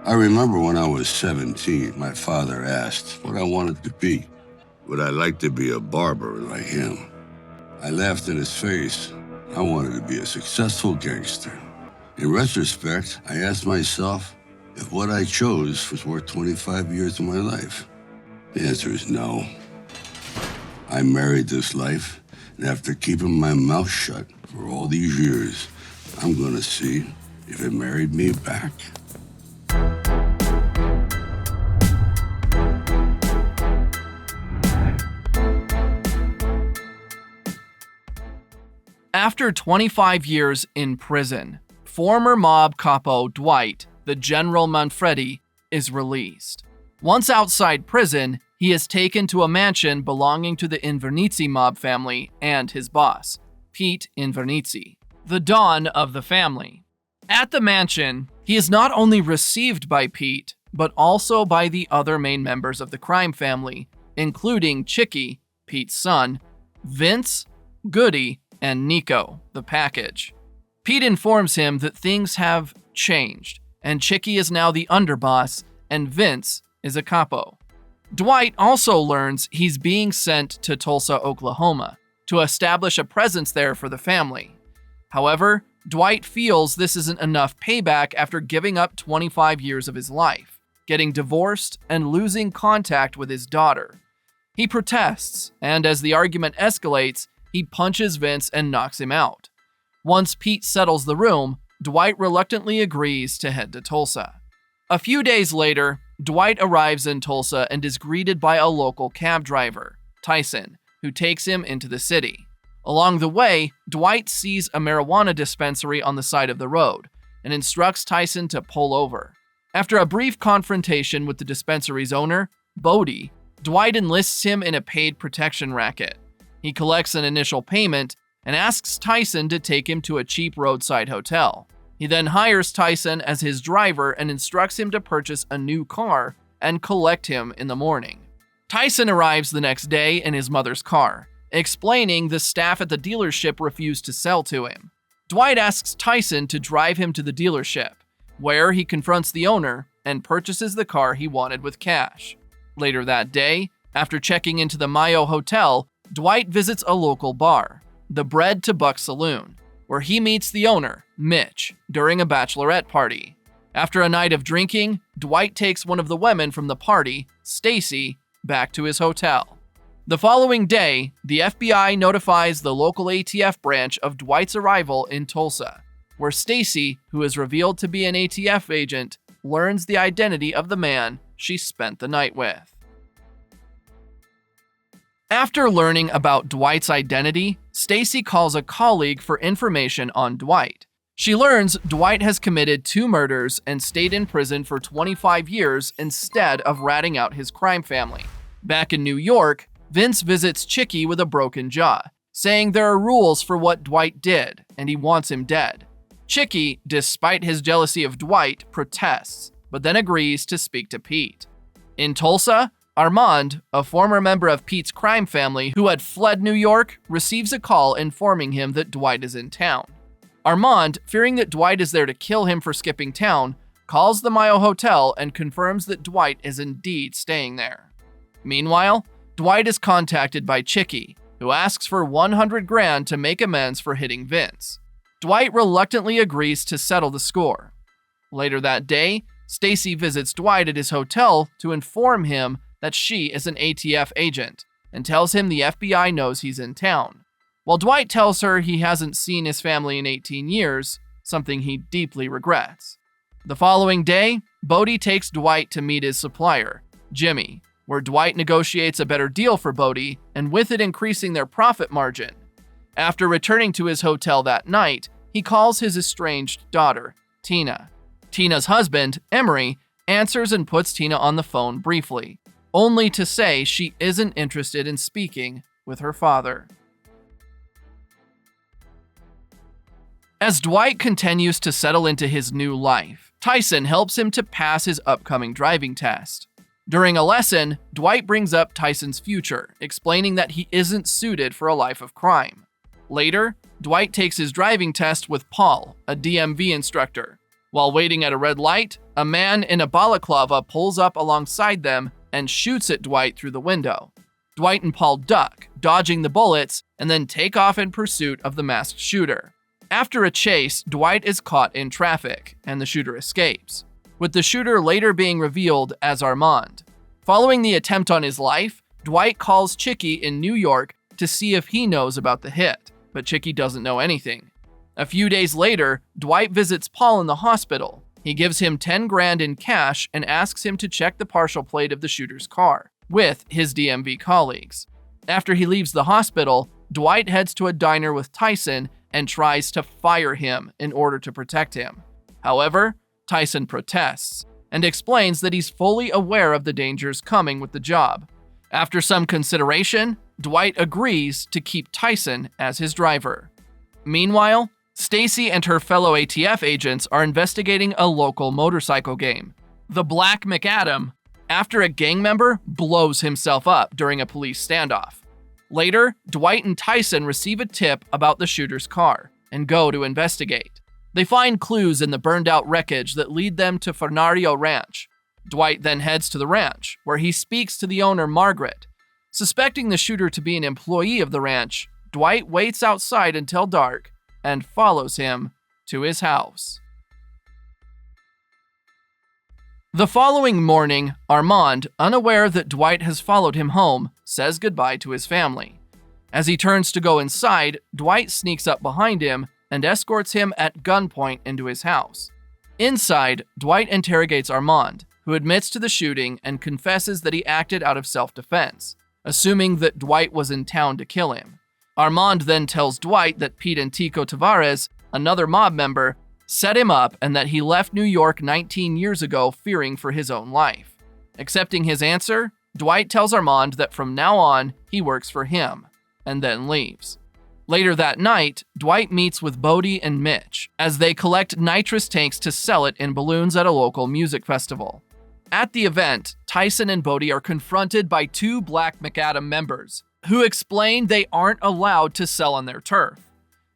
I remember when I was 17, my father asked what I wanted to be. Would I like to be a barber like him? I laughed in his face. I wanted to be a successful gangster. In retrospect, I asked myself if what I chose was worth 25 years of my life. The answer is no. I married this life, and after keeping my mouth shut for all these years, I'm gonna see if it married me back. After 25 years in prison, former mob capo Dwight, the General Manfredi, is released. Once outside prison, he is taken to a mansion belonging to the Invernizzi mob family and his boss, Pete Invernizzi, the Don of the family. At the mansion, he is not only received by Pete, but also by the other main members of the crime family, including Chicky, Pete's son, Vince, Goody, and Nico, the package. Pete informs him that things have changed, and Chicky is now the underboss, and Vince is a capo. Dwight also learns he's being sent to Tulsa, Oklahoma, to establish a presence there for the family. However, Dwight feels this isn't enough payback after giving up 25 years of his life, getting divorced, and losing contact with his daughter. He protests, and as the argument escalates, he punches Vince and knocks him out. Once Pete settles the room, Dwight reluctantly agrees to head to Tulsa. A few days later, Dwight arrives in Tulsa and is greeted by a local cab driver, Tyson, who takes him into the city. Along the way, Dwight sees a marijuana dispensary on the side of the road and instructs Tyson to pull over. After a brief confrontation with the dispensary's owner, Bodie, Dwight enlists him in a paid protection racket. He collects an initial payment and asks Tyson to take him to a cheap roadside hotel. He then hires Tyson as his driver and instructs him to purchase a new car and collect him in the morning. Tyson arrives the next day in his mother's car, explaining the staff at the dealership refused to sell to him. Dwight asks Tyson to drive him to the dealership, where he confronts the owner and purchases the car he wanted with cash. Later that day, after checking into the Mayo Hotel, Dwight visits a local bar, the Bread to Buck Saloon, where he meets the owner, Mitch, during a bachelorette party. After a night of drinking, Dwight takes one of the women from the party, Stacy, back to his hotel. The following day, the FBI notifies the local ATF branch of Dwight's arrival in Tulsa, where Stacy, who is revealed to be an ATF agent, learns the identity of the man she spent the night with. After learning about Dwight's identity, Stacy calls a colleague for information on Dwight. She learns Dwight has committed 2 murders and stayed in prison for 25 years instead of ratting out his crime family. Back in New York, Vince visits Chicky with a broken jaw, saying there are rules for what Dwight did, and he wants him dead. Chicky, despite his jealousy of Dwight, protests, but then agrees to speak to Pete. In Tulsa, Armand, a former member of Pete's crime family who had fled New York, receives a call informing him that Dwight is in town. Armand, fearing that Dwight is there to kill him for skipping town, calls the Mayo Hotel and confirms that Dwight is indeed staying there. Meanwhile, Dwight is contacted by Chicky, who asks for $100,000 to make amends for hitting Vince. Dwight reluctantly agrees to settle the score. Later that day, Stacy visits Dwight at his hotel to inform him that she is an ATF agent and tells him the FBI knows he's in town. While Dwight tells her he hasn't seen his family in 18 years, something he deeply regrets. The following day, Bodie takes Dwight to meet his supplier, Jimmy, where Dwight negotiates a better deal for Bodie, and with it increasing their profit margin. After returning to his hotel that night, he calls his estranged daughter, Tina. Tina's husband, Emery, answers and puts Tina on the phone briefly, only to say she isn't interested in speaking with her father. As Dwight continues to settle into his new life, Tyson helps him to pass his upcoming driving test. During a lesson, Dwight brings up Tyson's future, explaining that he isn't suited for a life of crime. Later, Dwight takes his driving test with Paul, a DMV instructor. While waiting at a red light, a man in a balaclava pulls up alongside them and shoots at Dwight through the window. Dwight and Paul duck, dodging the bullets, and then take off in pursuit of the masked shooter. After a chase, Dwight is caught in traffic, and the shooter escapes, with the shooter later being revealed as Armand. Following the attempt on his life, Dwight calls Chicky in New York to see if he knows about the hit, but Chicky doesn't know anything. A few days later, Dwight visits Paul in the hospital. He gives him 10 grand in cash and asks him to check the partial plate of the shooter's car with his DMV colleagues. After he leaves the hospital, Dwight heads to a diner with Tyson and tries to fire him in order to protect him. However, Tyson protests and explains that he's fully aware of the dangers coming with the job. After some consideration, Dwight agrees to keep Tyson as his driver. Meanwhile, Stacy and her fellow ATF agents are investigating a local motorcycle game, the Black McAdam, after a gang member blows himself up during a police standoff. Later, Dwight and Tyson receive a tip about the shooter's car and go to investigate. They find clues in the burned-out wreckage that lead them to Fernario Ranch. Dwight then heads to the ranch, where he speaks to the owner, Margaret. Suspecting the shooter to be an employee of the ranch, Dwight waits outside until dark and follows him to his house. The following morning, Armand, unaware that Dwight has followed him home, says goodbye to his family. As he turns to go inside, Dwight sneaks up behind him and escorts him at gunpoint into his house. Inside, Dwight interrogates Armand, who admits to the shooting and confesses that he acted out of self-defense, assuming that Dwight was in town to kill him. Armand then tells Dwight that Pete and Tico Tavares, another mob member, set him up and that he left New York 19 years ago fearing for his own life. Accepting his answer, Dwight tells Armand that from now on, he works for him, and then leaves. Later that night, Dwight meets with Bodie and Mitch as they collect nitrous tanks to sell it in balloons at a local music festival. At the event, Tyson and Bodie are confronted by 2 Black McAdam members, who explain they aren't allowed to sell on their turf.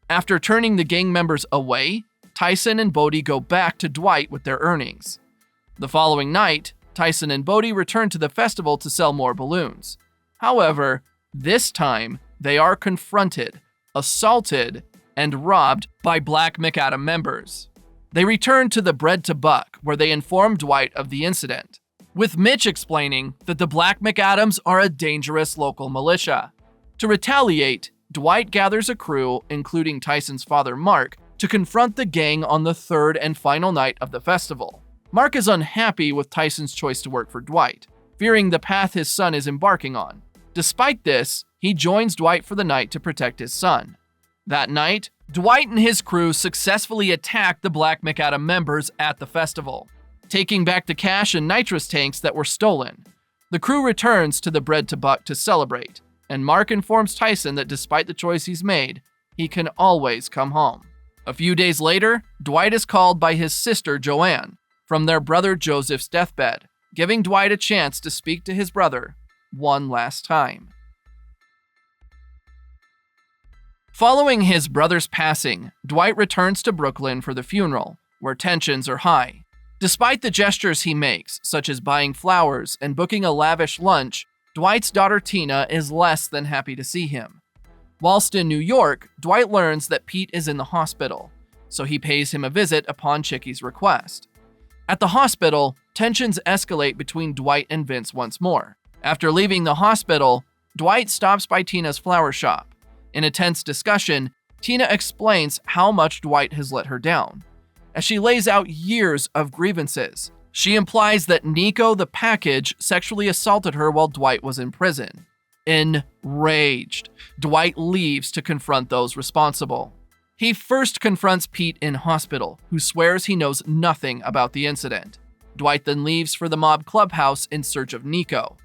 After turning the gang members away, Tyson and Bodie go back to Dwight with their earnings. The following night, Tyson and Bodie return to the festival to sell more balloons. However, this time, they are confronted, assaulted, and robbed by Black McAdam members. They return to the Bread to Buck, where they inform Dwight of the incident, with Mitch explaining that the Black McAdams are a dangerous local militia. To retaliate, Dwight gathers a crew, including Tyson's father Mark, to confront the gang on the 3rd and final night of the festival. Mark is unhappy with Tyson's choice to work for Dwight, fearing the path his son is embarking on. Despite this, he joins Dwight for the night to protect his son. That night, Dwight and his crew successfully attack the Black McAdam members at the festival, taking back the cash and nitrous tanks that were stolen. The crew returns to the Bread to Buck to celebrate, and Mark informs Tyson that despite the choice he's made, he can always come home. A few days later, Dwight is called by his sister Joanne from their brother Joseph's deathbed, giving Dwight a chance to speak to his brother one last time. Following his brother's passing, Dwight returns to Brooklyn for the funeral, where tensions are high. Despite the gestures he makes, such as buying flowers and booking a lavish lunch, Dwight's daughter Tina is less than happy to see him. Whilst in New York, Dwight learns that Pete is in the hospital, so he pays him a visit upon Chicky's request. At the hospital, tensions escalate between Dwight and Vince once more. After leaving the hospital, Dwight stops by Tina's flower shop. In a tense discussion, Tina explains how much Dwight has let her down. As she lays out years of grievances, she implies that Nico the package sexually assaulted her while Dwight was in prison. Enraged, Dwight leaves to confront those responsible. He first confronts Pete in hospital, who swears he knows nothing about the incident. Dwight then leaves for the mob clubhouse in search of Nico.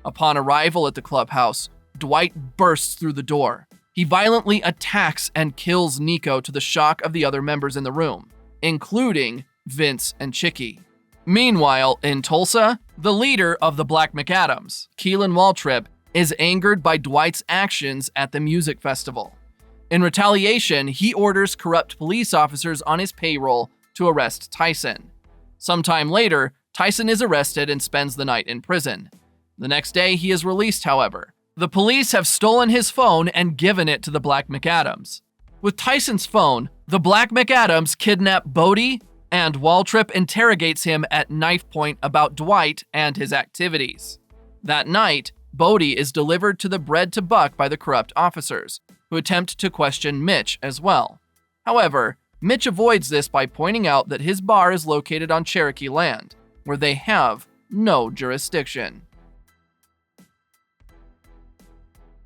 Upon arrival at the clubhouse, Dwight bursts through the door. He violently attacks and kills Nico to the shock of the other members in the room, including Vince and Chicky. Meanwhile, in Tulsa, the leader of the Black McAdams, Keelan Waltrip, is angered by Dwight's actions at the music festival. In retaliation, he orders corrupt police officers on his payroll to to arrest Tyson. Sometime later, Tyson is arrested and spends the night in prison. The next day, he is released, however. The police have stolen his phone and given it to the Black McAdams. With Tyson's phone, the Black McAdams kidnap Bodie, and Waltrip interrogates him at knife point about Dwight and his activities. That night, Bodie is delivered to the bread to buck by the corrupt officers, who attempt to question Mitch as well. However, Mitch avoids this by pointing out that his bar is located on Cherokee land, where they have no jurisdiction.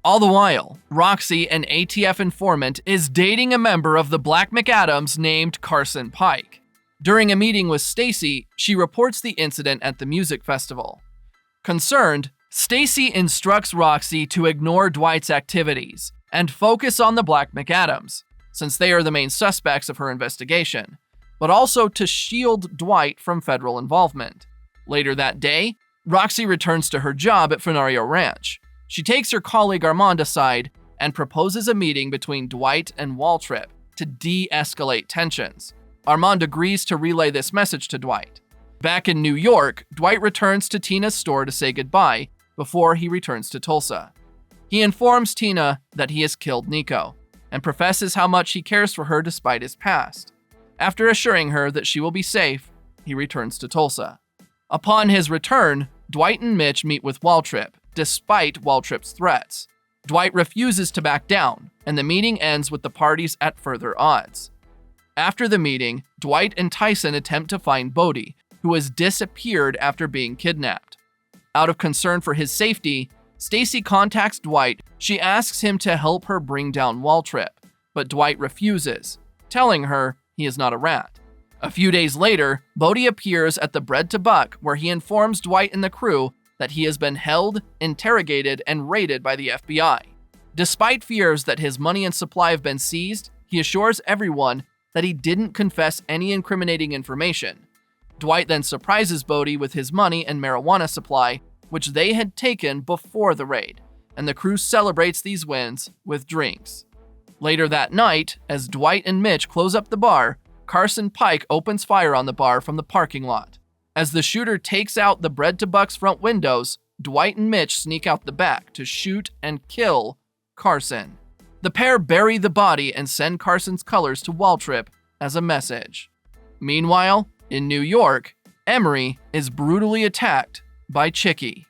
All the while, Roxy, an ATF informant, is dating a member of the Black McAdams named Carson Pike. During a meeting with Stacy, she reports the incident at the music festival. Concerned, Stacy instructs Roxy to ignore Dwight's activities and focus on the Black McAdams, since they are the main suspects of her investigation, but also to shield Dwight from federal involvement. Later that day, Roxy returns to her job at Fenario Ranch. She takes her colleague Armand aside and proposes a meeting between Dwight and Waltrip to de-escalate tensions. Armand agrees to relay this message to Dwight. Back in New York, Dwight returns to Tina's store to say goodbye before he returns to Tulsa. He informs Tina that he has killed Nico and professes how much he cares for her despite his past. After assuring her that she will be safe, he returns to Tulsa. Upon his return, Dwight and Mitch meet with Waltrip, despite Waltrip's threats. Dwight refuses to back down, and the meeting ends with the parties at further odds. After the meeting, Dwight and Tyson attempt to find Bodie, who has disappeared after being kidnapped. Out of concern for his safety, Stacy contacts Dwight. She asks him to help her bring down Waltrip, but Dwight refuses, telling her he is not a rat. A few days later, Bodie appears at the Bread to Buck, where he informs Dwight and the crew that he has been held, interrogated, and raided by the FBI. Despite fears that his money and supply have been seized, he assures everyone that he didn't confess any incriminating information. Dwight then surprises Bodie with his money and marijuana supply, which they had taken before the raid, and the crew celebrates these wins with drinks. Later that night, as Dwight and Mitch close up the bar, Carson Pike opens fire on the bar from the parking lot. As the shooter takes out the Bread to Buck's front windows, Dwight and Mitch sneak out the back to shoot and kill Carson. The pair bury the body and send Carson's colors to Waltrip as a message. Meanwhile, in New York, Emery is brutally attacked by Chicky.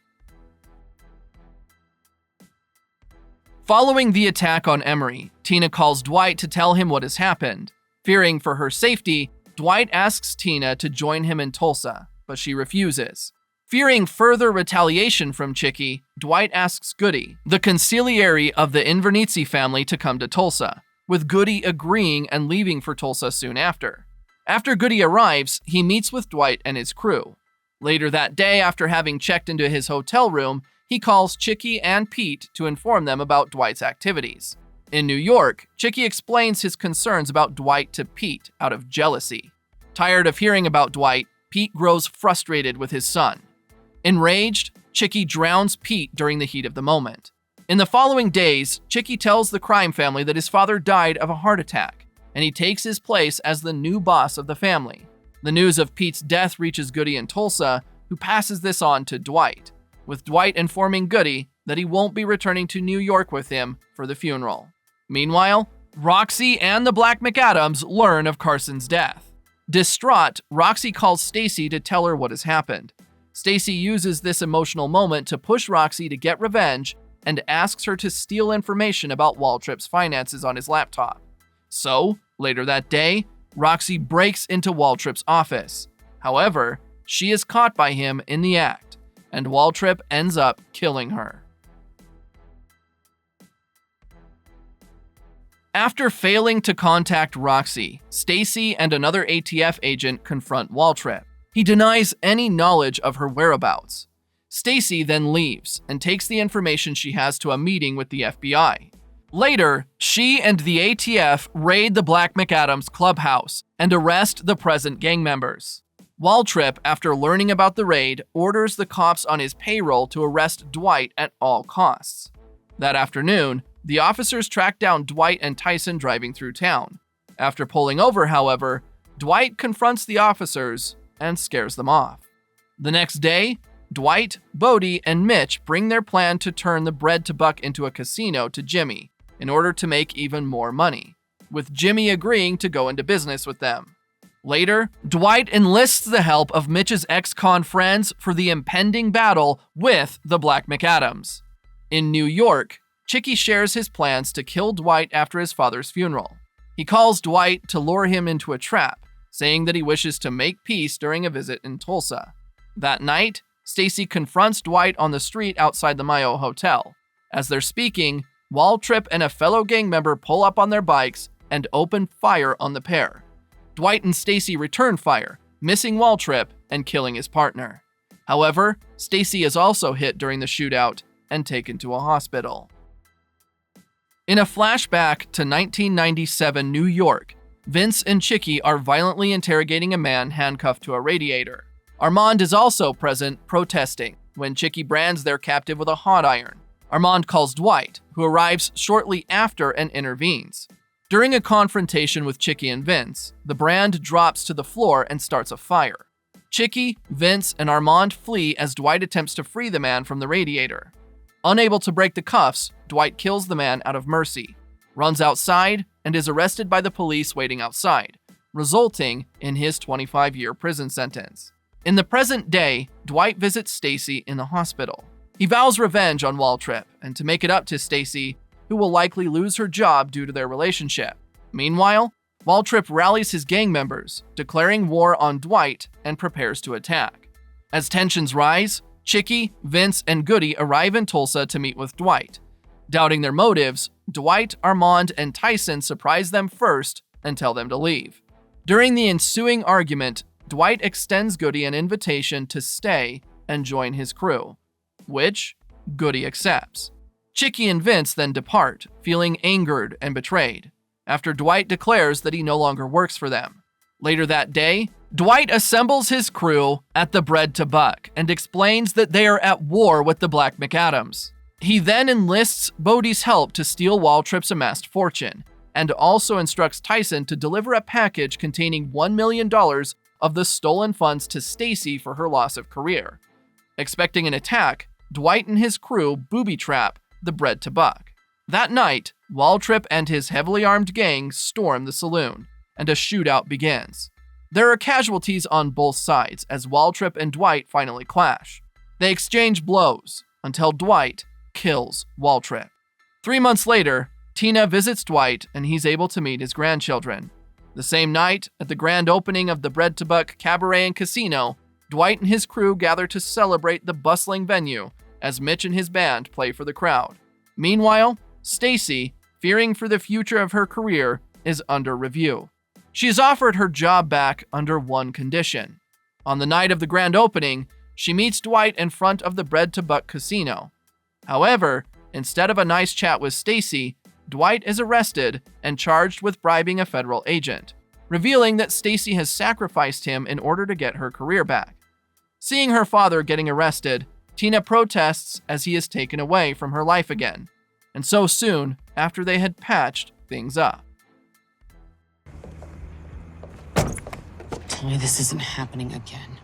Following the attack on Emery, Tina calls Dwight to tell him what has happened. Fearing for her safety, Dwight asks Tina to join him in Tulsa, but she refuses. Fearing further retaliation from Chicky, Dwight asks Goody, the consigliere of the Invernizzi family, to come to Tulsa, with Goody agreeing and leaving for Tulsa soon after. After Goody arrives, he meets with Dwight and his crew. Later that day, after having checked into his hotel room, he calls Chicky and Pete to inform them about Dwight's activities. In New York, Chicky explains his concerns about Dwight to Pete out of jealousy. Tired of hearing about Dwight, Pete grows frustrated with his son. Enraged, Chicky drowns Pete during the heat of the moment. In the following days, Chicky tells the crime family that his father died of a heart attack, and he takes his place as the new boss of the family. The news of Pete's death reaches Goody in Tulsa, who passes this on to Dwight, with Dwight informing Goody that he won't be returning to New York with him for the funeral. Meanwhile, Roxy and the Black McAdams learn of Carson's death. Distraught, Roxy calls Stacy to tell her what has happened. Stacy uses this emotional moment to push Roxy to get revenge and asks her to steal information about Waltrip's finances on his laptop. So, later that day, Roxy breaks into Waltrip's office. However, she is caught by him in the act, and Waltrip ends up killing her. After failing to contact Roxy, Stacy and another ATF agent confront Waltrip. He denies any knowledge of her whereabouts. Stacy then leaves and takes the information she has to a meeting with the FBI. Later, she and the ATF raid the Black McAdams clubhouse and arrest the present gang members. Waltrip, after learning about the raid, orders the cops on his payroll to arrest Dwight at all costs. That afternoon, the officers track down Dwight and Tyson driving through town. After pulling over, however, Dwight confronts the officers and scares them off. The next day, Dwight, Bodie, and Mitch bring their plan to turn the Bread to Buck into a casino to Jimmy in order to make even more money, with Jimmy agreeing to go into business with them. Later, Dwight enlists the help of Mitch's ex-con friends for the impending battle with the Black McAdams. In New York, Chicky shares his plans to kill Dwight after his father's funeral. He calls Dwight to lure him into a trap, saying that he wishes to make peace during a visit in Tulsa. That night, Stacy confronts Dwight on the street outside the Mayo Hotel. As they're speaking, Waltrip and a fellow gang member pull up on their bikes and open fire on the pair. Dwight and Stacy return fire, missing Waltrip and killing his partner. However, Stacy is also hit during the shootout and taken to a hospital. In a flashback to 1997 New York, Vince and Chicky are violently interrogating a man handcuffed to a radiator. Armand is also present, protesting, when Chicky brands their captive with a hot iron. Armand calls Dwight, who arrives shortly after and intervenes. During a confrontation with Chicky and Vince, the brand drops to the floor and starts a fire. Chicky, Vince, and Armand flee as Dwight attempts to free the man from the radiator. Unable to break the cuffs, Dwight kills the man out of mercy, runs outside, and is arrested by the police waiting outside, resulting in his 25-year prison sentence. In the present day, Dwight visits Stacy in the hospital. He vows revenge on Waltrip, and to make it up to Stacy, who will likely lose her job due to their relationship. Meanwhile, Waltrip rallies his gang members, declaring war on Dwight and prepares to attack. As tensions rise, Chicky, Vince, and Goody arrive in Tulsa to meet with Dwight. Doubting their motives, Dwight, Armand, and Tyson surprise them first and tell them to leave. During the ensuing argument, Dwight extends Goody an invitation to stay and join his crew, which Goody accepts. Chicky and Vince then depart, feeling angered and betrayed, after Dwight declares that he no longer works for them. Later that day, Dwight assembles his crew at the Bread to Buck and explains that they are at war with the Black McAdams. He then enlists Bodie's help to steal Waltrip's amassed fortune, and also instructs Tyson to deliver a package containing $1 million of the stolen funds to Stacy for her loss of career. Expecting an attack, Dwight and his crew booby-trap the Bread to Buck. That night, Waltrip and his heavily armed gang storm the saloon, and a shootout begins. There are casualties on both sides as Waltrip and Dwight finally clash. They exchange blows until Dwight kills Waltrip. 3 months later, Tina visits Dwight and he's able to meet his grandchildren. The same night, at the grand opening of the Bread to Buck Cabaret and Casino, Dwight and his crew gather to celebrate the bustling venue as Mitch and his band play for the crowd. Meanwhile, Stacy, fearing for the future of her career, is under review. She is offered her job back under one condition. On the night of the grand opening, she meets Dwight in front of the Bread to Buck Casino. However, instead of a nice chat with Stacy, Dwight is arrested and charged with bribing a federal agent, revealing that Stacy has sacrificed him in order to get her career back. Seeing her father getting arrested, Tina protests as he is taken away from her life again, and so soon after they had patched things up. Tell me this isn't happening again.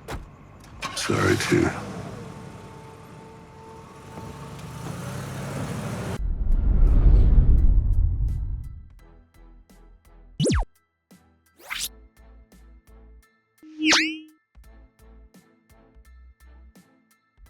Sorry, Tina.